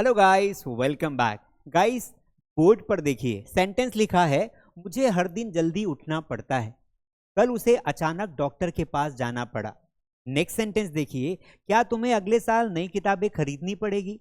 Hello guys, welcome back. Guys, board पर देखिए sentence लिखा है, मुझे हर दिन जल्दी उठना पड़ता है। कल उसे अचानक डॉक्टर के पास जाना पड़ा। नेक्स्ट सेंटेंस देखिए, क्या तुम्हें अगले साल नई किताबें खरीदनी पड़ेगी।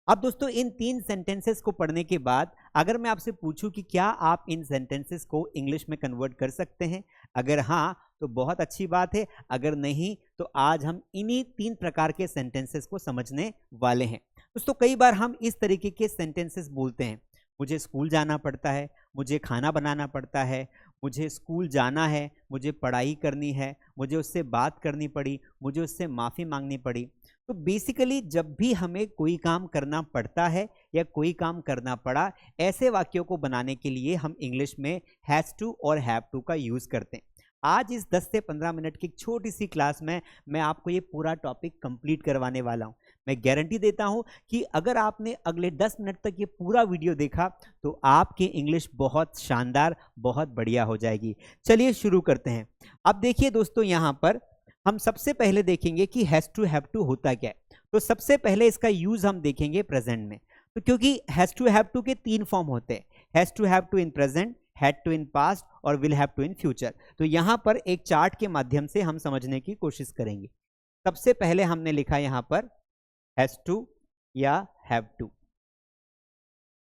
अब दोस्तों, इन तीन सेंटेंसेस को पढ़ने के बाद अगर मैं आपसे पूछूं कि क्या आप इन सेंटेंसेस को इंग्लिश में कन्वर्ट कर सकते हैं, अगर हाँ तो बहुत अच्छी बात है, अगर नहीं तो आज हम इन्हीं तीन प्रकार के सेंटेंसेस को समझने वाले हैं। दोस्तों, कई बार हम इस तरीके के सेंटेंसेस बोलते हैं, मुझे स्कूल जाना पड़ता है, मुझे खाना बनाना पड़ता है, मुझे स्कूल जाना है, मुझे पढ़ाई करनी है, मुझे उससे बात करनी पड़ी, मुझे उससे माफ़ी मांगनी पड़ी। तो बेसिकली जब भी हमें कोई काम करना पड़ता है या कोई काम करना पड़ा, ऐसे वाक्यों को बनाने के लिए हम इंग्लिश में हैज़ टू और हैव टू का यूज़ करते हैं। आज इस 10 से 15 मिनट की छोटी सी क्लास में मैं आपको ये पूरा टॉपिक कंप्लीट करवाने वाला हूँ। मैं गारंटी देता हूँ कि अगर आपने अगले 10 मिनट तक ये पूरा वीडियो देखा तो आपकी इंग्लिश बहुत शानदार, बहुत बढ़िया हो जाएगी। चलिए शुरू करते हैं। अब देखिए दोस्तों, यहाँ पर हम सबसे पहले देखेंगे कि हैज़ टू हैव टू होता क्या है। तो सबसे पहले इसका यूज़ हम देखेंगे प्रेजेंट में। तो क्योंकि हैज़ टू हैव टू के तीन फॉर्म होते हैं, has to have to in present, had to in past और will have to in future. तो यहाँ पर एक चार्ट के माध्यम से हम समझने की कोशिश करेंगे। सबसे पहले हमने लिखा यहाँ पर हैज़ टू या हैव टू।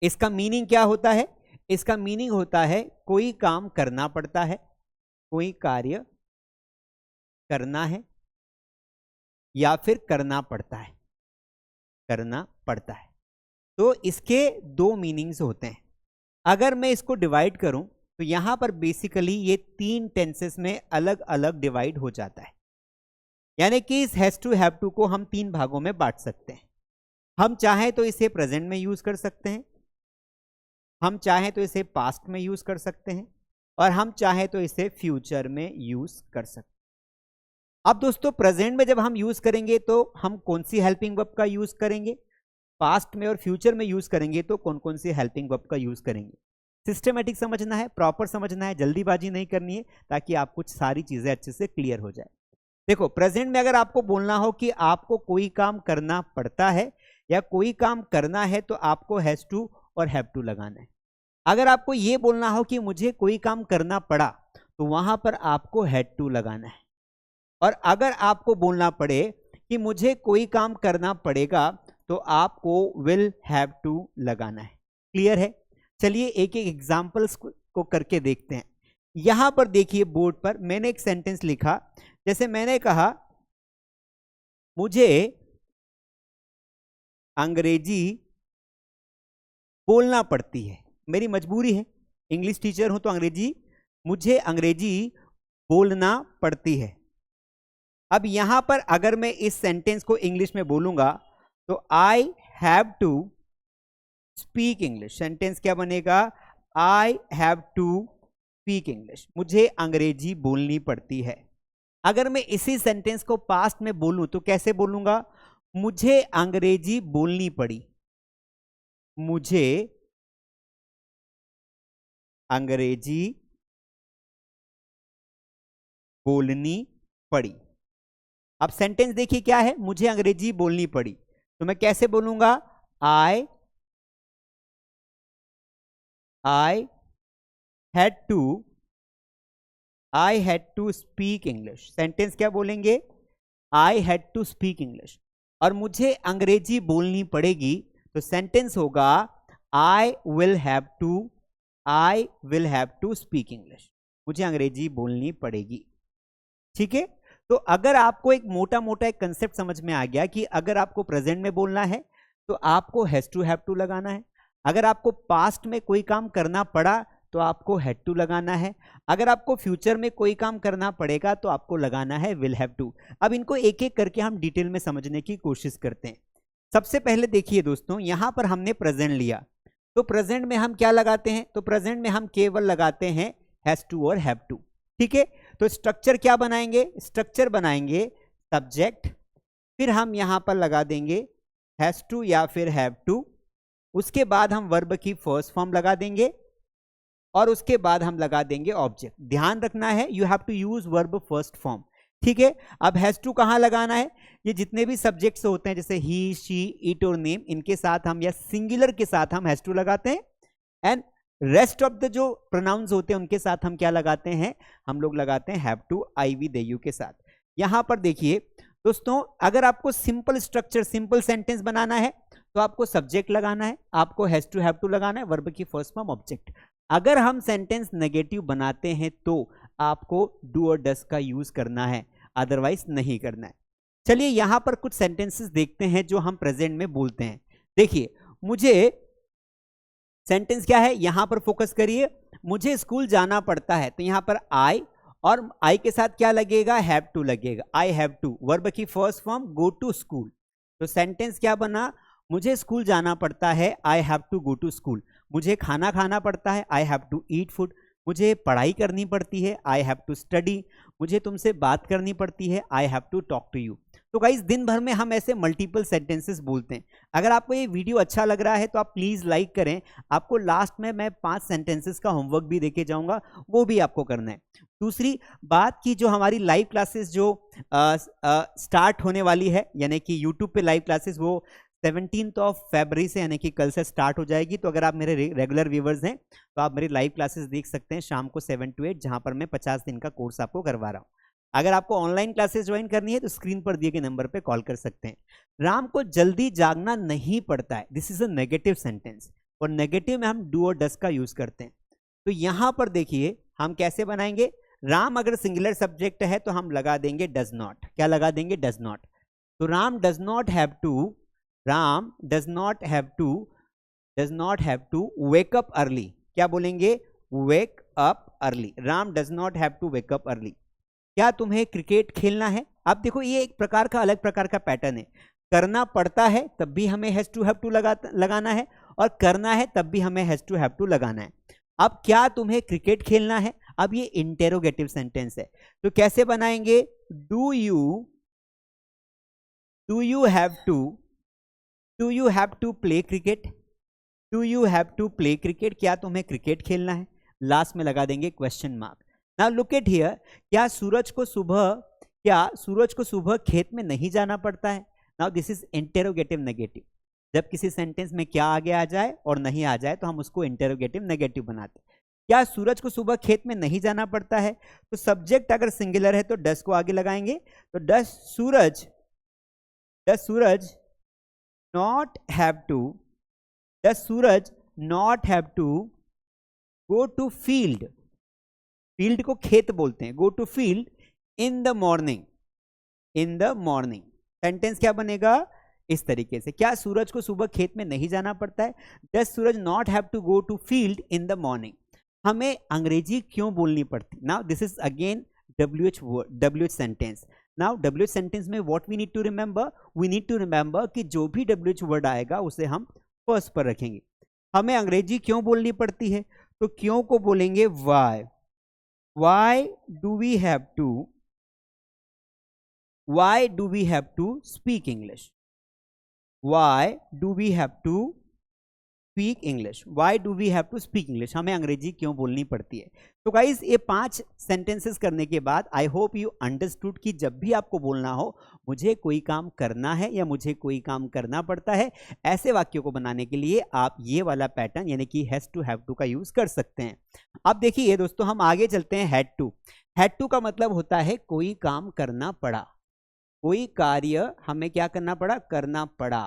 इसका मीनिंग क्या होता है? इसका मीनिंग होता है कोई काम करना पड़ता है, कोई कार्य करना है या फिर करना पड़ता है, करना पड़ता है। तो इसके दो मीनिंग्स होते हैं। अगर मैं इसको डिवाइड करूं तो यहां पर बेसिकली ये तीन टेंसेस में अलग अलग डिवाइड हो जाता है। यानी कि इस हैज टू हैव टू को हम तीन भागों में बांट सकते हैं। हम चाहें तो इसे प्रेजेंट में यूज कर सकते हैं, हम चाहें तो इसे पास्ट में यूज कर सकते हैं और हम चाहें तो इसे फ्यूचर में यूज कर सकते हैं। अब दोस्तों, प्रेजेंट में जब हम यूज करेंगे तो हम कौन सी हेल्पिंग वर्ब का यूज करेंगे, पास्ट में और फ्यूचर में यूज करेंगे तो कौन कौन सी हेल्पिंग वर्ब का यूज करेंगे। सिस्टमेटिक समझना है, प्रॉपर समझना है, जल्दीबाजी नहीं करनी है, ताकि आप कुछ सारी चीजें अच्छे से क्लियर हो जाए। देखो, प्रेजेंट में अगर आपको बोलना हो कि आपको कोई काम करना पड़ता है या कोई काम करना है तो आपको हैज टू और हैव टू लगाना है। अगर आपको ये बोलना हो कि मुझे कोई काम करना पड़ा तो वहां पर आपको हैड टू लगाना है। और अगर आपको बोलना पड़े कि मुझे कोई काम करना पड़ेगा तो आपको विल हैव टू लगाना है। क्लियर है? चलिए एक एक एग्जांपल्स को करके देखते हैं। यहां पर देखिए बोर्ड पर मैंने एक सेंटेंस लिखा, जैसे मैंने कहा मुझे अंग्रेजी बोलना पड़ती है, मेरी मजबूरी है, इंग्लिश टीचर हूं तो अंग्रेजी, मुझे अंग्रेजी बोलना पड़ती है। अब यहां पर अगर मैं इस सेंटेंस को इंग्लिश में बोलूंगा तो I have to speak English. Sentence क्या बनेगा? I have to speak English, मुझे अंग्रेजी बोलनी पड़ती है। अगर मैं इसी सेंटेंस को पास्ट में बोलूं तो कैसे बोलूंगा? मुझे अंग्रेजी बोलनी पड़ी, मुझे अंग्रेजी बोलनी पड़ी। अब सेंटेंस देखिए क्या है, मुझे अंग्रेजी बोलनी पड़ी, तो मैं कैसे बोलूंगा? I had to speak English. Sentence क्या बोलेंगे? I had to speak English. और मुझे अंग्रेजी बोलनी पड़ेगी तो सेंटेंस होगा I will have to speak English, मुझे अंग्रेजी बोलनी पड़ेगी। ठीक है? तो अगर आपको एक मोटा मोटा एक कंसेप्ट समझ में आ गया कि अगर आपको प्रेजेंट में बोलना है तो आपको हैज टू हैव टू लगाना है, अगर आपको पास्ट में कोई काम करना पड़ा तो आपको हैड टू लगाना है, अगर आपको फ्यूचर में कोई काम करना पड़ेगा तो आपको लगाना है विल हैव टू। अब इनको एक एक करके हम डिटेल में समझने की कोशिश करते हैं। सबसे पहले देखिए दोस्तों, यहां पर हमने प्रेजेंट लिया, तो प्रेजेंट में हम क्या लगाते हैं? तो प्रेजेंट में हम केवल लगाते हैं हैज टू और हैव टू। ठीक है? तो स्ट्रक्चर क्या बनाएंगे? स्ट्रक्चर बनाएंगे सब्जेक्ट, फिर हम यहां पर लगा देंगे हैज टू या फिर हैव टू, उसके बाद हम वर्ब की फर्स्ट फॉर्म लगा देंगे और उसके बाद हम लगा देंगे ऑब्जेक्ट। ध्यान रखना है, you have to use verb first form. ठीक है, अब हैज टू कहाँ लगाना है? ये जितने भी सब्जेक्ट्स होते हैं जैसे ही, शी, इट और नेम, इनके साथ हम या सिंगुलर के साथ हम हैज टू लगाते हैं, एंड रेस्ट ऑफ द जो प्रोनाउंस होते हैं उनके साथ हम क्या लगाते हैं? हम लोग लगाते हैं have to, I we, they you के साथ। यहां पर देखिए दोस्तों, अगर आपको सिंपल स्ट्रक्चर, सिंपल सेंटेंस बनाना है तो आपको सब्जेक्ट लगाना है, आपको हैज टू, हैव टू लगाना है, वर्ब की फर्स्ट फॉर्म ऑब्जेक्ट। अगर हम सेंटेंस नेगेटिव बनाते हैं तो आपको डू और डस का यूज करना है, अदरवाइज नहीं करना है। चलिए यहां पर कुछ सेंटेंसेस देखते हैं जो हम प्रेजेंट में बोलते हैं। देखिए, मुझे सेंटेंस क्या है, यहां पर फोकस करिए, मुझे स्कूल जाना पड़ता है, तो यहां पर आई, और आई के साथ क्या लगेगा? हैव टू लगेगा। आई हैव टू, वर्ब की first form go to school. तो सेंटेंस क्या बना? मुझे स्कूल जाना पड़ता है, I have to go to school. मुझे खाना खाना पड़ता है, I have to eat food. मुझे पढ़ाई करनी पड़ती है, आई हैव टू स्टडी। मुझे तुमसे बात करनी पड़ती है, I have to talk to you. तो गाइस दिन भर में हम ऐसे मल्टीपल सेंटेंसेस बोलते हैं। अगर आपको ये वीडियो अच्छा लग रहा है तो आप प्लीज लाइक करें। आपको लास्ट में मैं 5 सेंटेंसेस का होमवर्क भी देके जाऊंगा, वो भी आपको करना है। दूसरी बात की, जो हमारी लाइव क्लासेस जो स्टार्ट होने वाली है, यानी कि यूट्यूब पे लाइव क्लासेस, वो 17 फरवरी से, यानी कि कल से स्टार्ट हो जाएगी। तो अगर आप मेरे रेगुलर व्यूवर्स हैं तो आप मेरी लाइव क्लासेस देख सकते हैं शाम को 7 to 8, जहां पर मैं 50 दिन का कोर्स आपको करवा रहा हूं। अगर आपको ऑनलाइन क्लासेस ज्वाइन करनी है तो स्क्रीन पर दिए गए नंबर पे कॉल कर सकते हैं। राम को जल्दी जागना नहीं पड़ता है, this is a negative sentence, और नेगेटिव में हम डू और डस का यूज करते हैं। तो यहां पर देखिए हम कैसे बनाएंगे। राम अगर सिंगुलर सब्जेक्ट है तो हम लगा देंगे डज नॉट। क्या लगा देंगे? Does not. तो Ram does not have to, Ram does not have to wake up early. क्या बोलेंगे? Wake up early. Ram does not have to wake up early. क्या तुम्हें क्रिकेट खेलना है? अब देखो ये एक प्रकार का, अलग प्रकार का पैटर्न है। करना पड़ता है तब भी हमें हैज टू हैव टू लगाना है, और करना है तब भी हमें हैज टू हैव टू लगाना है। अब क्या तुम्हें क्रिकेट खेलना है? अब ये इंटेरोगेटिव सेंटेंस है, तो कैसे बनाएंगे? Do you have to play cricket? Do you have to play cricket? क्या तुम्हें क्रिकेट खेलना है? लास्ट में लगा देंगे question mark. Now look at here, क्या सूरज को सुबह खेत में नहीं जाना पड़ता है? Now this is interrogative negative. जब किसी सेंटेंस में क्या आगे आ जाए और नहीं आ जाए तो हम उसको इंटेरोगेटिव नेगेटिव बनाते हैं। क्या सूरज को सुबह खेत में नहीं जाना पड़ता है? तो सब्जेक्ट अगर सिंगुलर है तो डस को आगे लगाएंगे, तो does Suraj not have to go to field. Field को खेत बोलते हैं। Go to field in the morning. Sentence क्या बनेगा? इस तरीके से। क्या सूरज को सुबह खेत में नहीं जाना पड़ता है? Does Suraj not have to go to field in the morning. हमें अंग्रेजी क्यों बोलनी पड़ती? Now this is again WH sentence. Now WH sentence में what we need to remember, कि जो भी WH वर्ड आएगा उसे हम फर्स्ट पर रखेंगे। हमें अंग्रेजी क्यों बोलनी पड़ती है? तो क्यों को बोलेंगे why do we have to speak English? हमें अंग्रेजी क्यों बोलनी पड़ती है? तो गाइज ये 5 सेंटेंसेस करने के बाद आई होप यू अंडरस्टूड कि जब भी आपको बोलना हो मुझे कोई काम करना है या मुझे कोई काम करना पड़ता है, ऐसे वाक्यों को बनाने के लिए आप ये वाला पैटर्न यानी कि हैज टू हैव टू का यूज कर सकते हैं। अब देखिए दोस्तों, हम आगे चलते हैं। हैड टू का मतलब होता है कोई काम करना पड़ा, कोई कार्य हमें क्या करना पड़ा? करना पड़ा,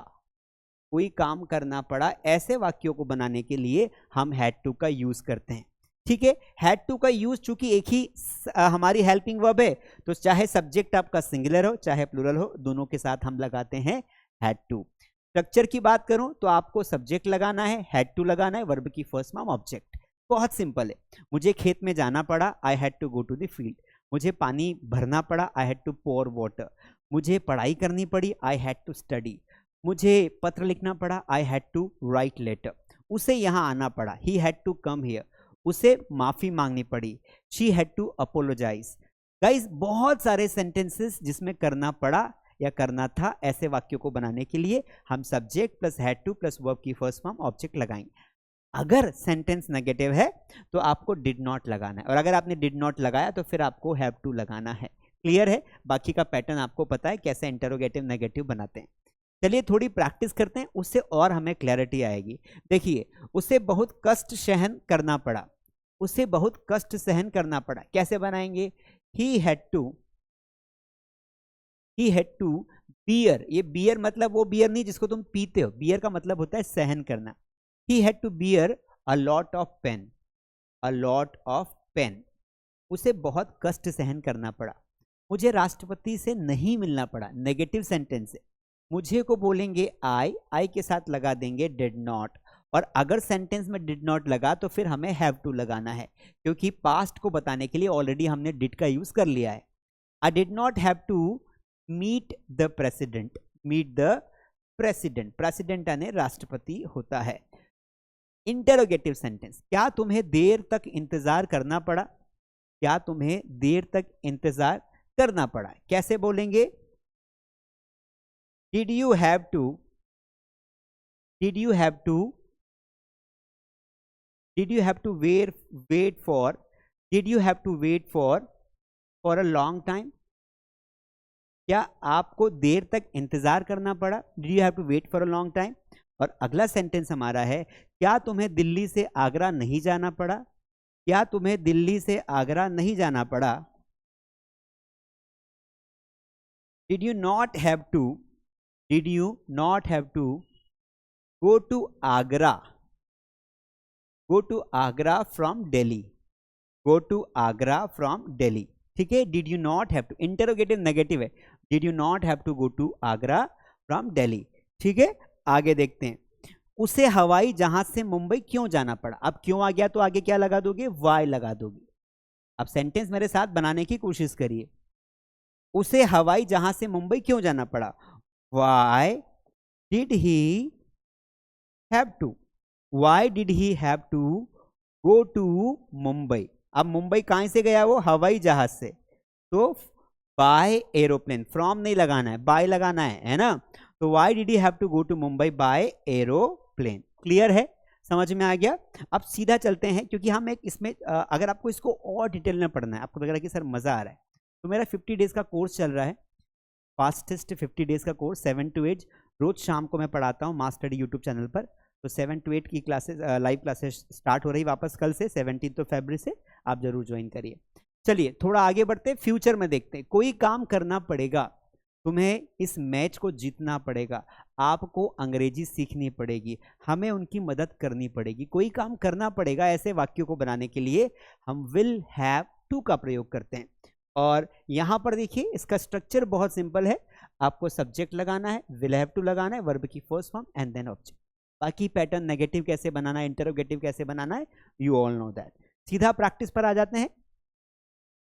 कोई काम करना पड़ा। ऐसे वाक्यों को बनाने के लिए हम हैड टू का यूज करते हैं। ठीक है, हैड टू का यूज चूंकि एक ही हमारी हेल्पिंग वर्ब है, तो चाहे सब्जेक्ट आपका सिंगुलर हो चाहे प्लूरल हो, दोनों के साथ हम लगाते हैं हैड टू। स्ट्रक्चर की बात करूं तो आपको सब्जेक्ट लगाना है, हैड टू लगाना है, वर्ब की फर्स्ट फॉर्म ऑब्जेक्ट। बहुत सिंपल है। मुझे खेत में जाना पड़ा, I had to go to the field. मुझे पानी भरना पड़ा, I had to pour water. मुझे पढ़ाई करनी पड़ी, आई हैड टू स्टडी। मुझे पत्र लिखना पड़ा, I had to write letter. उसे यहां आना पड़ा, he had to come here. उसे माफी मांगनी पड़ी, she had to apologise. Guys बहुत सारे सेंटेंसेस जिसमें करना पड़ा या करना था, ऐसे वाक्यों को बनाने के लिए हम subject plus had two plus verb की फर्स्ट फॉर्म ऑब्जेक्ट लगाएंगे। अगर सेंटेंस नेगेटिव है तो आपको डिड नॉट लगाना है, और अगर आपने डिड नॉट लगाया तो फिर आपको हैव टू लगाना है। क्लियर है? बाकी का पैटर्न आपको पता है कैसे इंटरोगेटिव नेगेटिव बनाते हैं। चलिए थोड़ी प्रैक्टिस करते हैं, उससे और हमें क्लैरिटी आएगी। देखिए, उसे बहुत कष्ट सहन करना पड़ा, उसे बहुत कष्ट सहन करना पड़ा, कैसे बनाएंगे? ही हैड टू बियर, ये बियर मतलब वो बियर नहीं जिसको तुम पीते हो, बियर का मतलब होता है सहन करना। He had to bear a lot of pain, a lot of pain, उसे बहुत कष्ट सहन करना पड़ा। मुझे राष्ट्रपति से नहीं मिलना पड़ा, नेगेटिव सेंटेंस है। मुझे को बोलेंगे आई के साथ लगा देंगे डिड नॉट, और अगर सेंटेंस में डिड नॉट लगा तो फिर हमें हैव टू लगाना है, क्योंकि पास्ट को बताने के लिए ऑलरेडी हमने डिड का यूज कर लिया है। I did not have to meet the president, meet the president, president यानी राष्ट्रपति होता है। इंटरोगेटिव सेंटेंस, क्या तुम्हें देर तक इंतजार करना पड़ा, क्या तुम्हें देर तक इंतजार करना पड़ा, कैसे बोलेंगे? Did you have to, did you have to, did you have to wait for, did you have to wait for a long time, क्या आपको देर तक इंतजार करना पड़ा, did you have to wait for a long time. और अगला sentence हमारा है, क्या तुम्हें दिल्ली से आगरा नहीं जाना पड़ा, क्या तुम्हें दिल्ली से आगरा नहीं जाना पड़ा। Did you not have to, did you not have to go to Agra, go to Agra from Delhi, go to Agra from Delhi, ठीक है। Did you not have to, interrogative negative है, did you not have to go to Agra from Delhi, ठीक है। आगे देखते हैं, उसे हवाई जहाज से मुंबई क्यों जाना पड़ा। अब क्यों आ गया तो आगे क्या लगा दोगे, वाई लगा दोगे। अब सेंटेंस मेरे साथ बनाने की कोशिश करिए। उसे हवाई जहाज से मुंबई क्यों जाना पड़ा, why did he have to, why did he have to go to Mumbai. अब मुंबई कहां से गया, वो हवाई जहाज से, तो बाय एरोप्लेन, फ्रॉम नहीं लगाना है, बाय लगाना है ना। तो why did he have to go to Mumbai by aeroplane. Clear है, समझ में आ गया। अब सीधा चलते हैं, क्योंकि हम एक इसमें अगर आपको इसको और डिटेल में पढ़ना है, आपको लग रहा है कि सर मजा आ रहा है, तो मेरा 50 डेज का कोर्स चल रहा है, फास्टेस्ट 50 डेज का कोर्स 7 to 8 रोज शाम को मैं पढ़ाता हूँ मास स्टडी यूट्यूब चैनल पर। तो 7 to 8 की क्लासेस, लाइव क्लासेस स्टार्ट हो रही वापस कल से 17 फरवरी से, आप जरूर ज्वाइन करिए। चलिए थोड़ा आगे बढ़ते, फ्यूचर में देखते हैं। कोई काम करना पड़ेगा, तुम्हें इस मैच को जीतना पड़ेगा, आपको अंग्रेजी सीखनी पड़ेगी, हमें उनकी मदद करनी पड़ेगी, कोई काम करना पड़ेगा, ऐसे वाक्यों को बनाने के लिए हम विल हैव टू का प्रयोग करते हैं। और यहां पर देखिए इसका स्ट्रक्चर बहुत सिंपल है, आपको सब्जेक्ट लगाना है, विल हैव टू लगाना है, वर्ब की first form and then object. बाकी पैटर्न नेगेटिव कैसे बनाना है, इंटरोगेटिव कैसे बनाना है, यू ऑल नो दैट। सीधा प्रैक्टिस पर आ जाते हैं।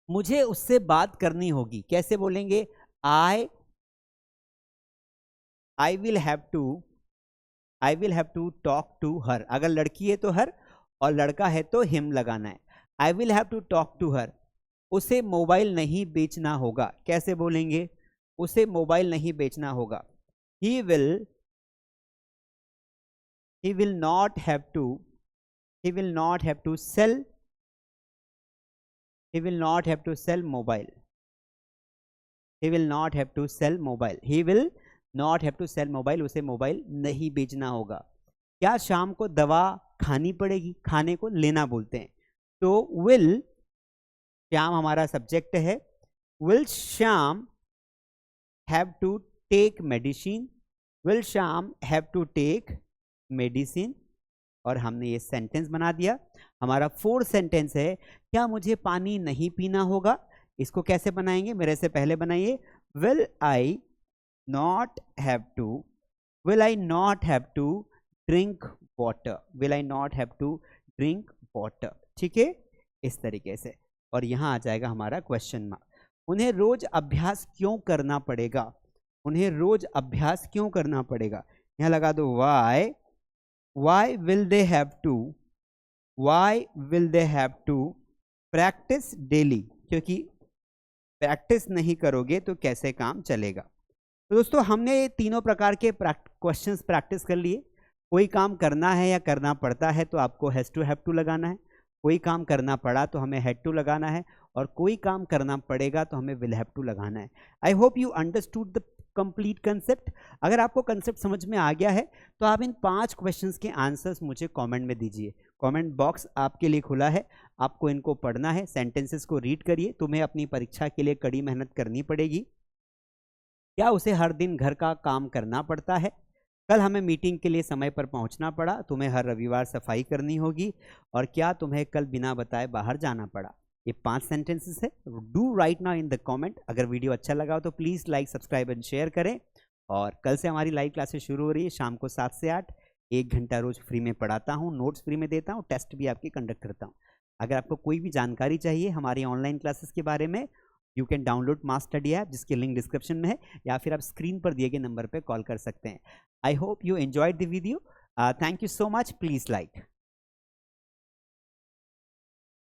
मुझे उससे बात करनी होगी, कैसे बोलेंगे, I will have to talk to her. अगर लड़की है तो हर, और लड़का है तो हिम लगाना है। I will have to talk to her. उसे मोबाइल नहीं बेचना होगा, कैसे बोलेंगे, उसे मोबाइल नहीं बेचना होगा। He will not have to sell, he will not have to sell mobile, he will not have to sell mobile, he will not have to sell mobile, उसे मोबाइल नहीं बेचना होगा। क्या शाम को दवा खानी पड़ेगी, खाने को लेना बोलते हैं, तो will, श्याम हमारा सब्जेक्ट है, will Shyam have to take medicine, will Shyam have to take medicine। और हमने ये सेंटेंस बना दिया। हमारा 4th सेंटेंस है, क्या मुझे पानी नहीं पीना होगा। इसको कैसे बनाएंगे, मेरे से पहले बनाइए, will I not have to drink water, will I not have to drink water, ठीक है, इस तरीके से। और यहाँ आ जाएगा हमारा क्वेश्चन मार्क। उन्हें रोज अभ्यास क्यों करना पड़ेगा, उन्हें रोज अभ्यास क्यों करना पड़ेगा, यहाँ लगा दो why will they have to practice daily, क्योंकि प्रैक्टिस नहीं करोगे तो कैसे काम चलेगा। तो दोस्तों हमने तीनों प्रकार के क्वेश्चंस प्रैक्टिस कर लिए। कोई काम करना है या करना पड़ता है तो आपको हैज टू हैव टू लगाना है, कोई काम करना पड़ा तो हमें हैड टू लगाना है, और कोई काम करना पड़ेगा तो हमें विल हैव टू लगाना है। I hope you understood the complete concept. अगर आपको कंसेप्ट समझ में आ गया है तो आप इन 5 क्वेश्चंस के आंसर्स मुझे कमेंट में दीजिए। कमेंट बॉक्स आपके लिए खुला है, आपको इनको पढ़ना है, सेंटेंसेस को रीड करिए। तुम्हें अपनी परीक्षा के लिए कड़ी मेहनत करनी पड़ेगी। क्या उसे हर दिन घर का काम करना पड़ता है? कल हमें मीटिंग के लिए समय पर पहुंचना पड़ा, तुम्हें हर रविवार सफाई करनी होगी, और क्या तुम्हें कल बिना बताए बाहर जाना पड़ा? ये 5 सेंटेंसेस है। Do right now in the comment. अगर वीडियो अच्छा लगा हो तो please like, subscribe and share करें। और कल से हमारी लाइव क्लासेस शुरू हो रही है शाम को 7 से 8। 1 घंटा रोज फ्री में पढ़ाता हूँ, नोट्स फ्री में देता हूँ, टेस्ट भी आपकी कंडक्ट करता हूँ। अगर आपको कोई भी जानकारी चाहिए हमारी ऑनलाइन क्लासेस के बारे में, you can download mass study app, जिसकी लिंक डिस्क्रिप्शन में है, या फिर आप स्क्रीन पर दिए गए नंबर पर कॉल कर सकते हैं। I hope you enjoyed the video. Thank you so much. Please like.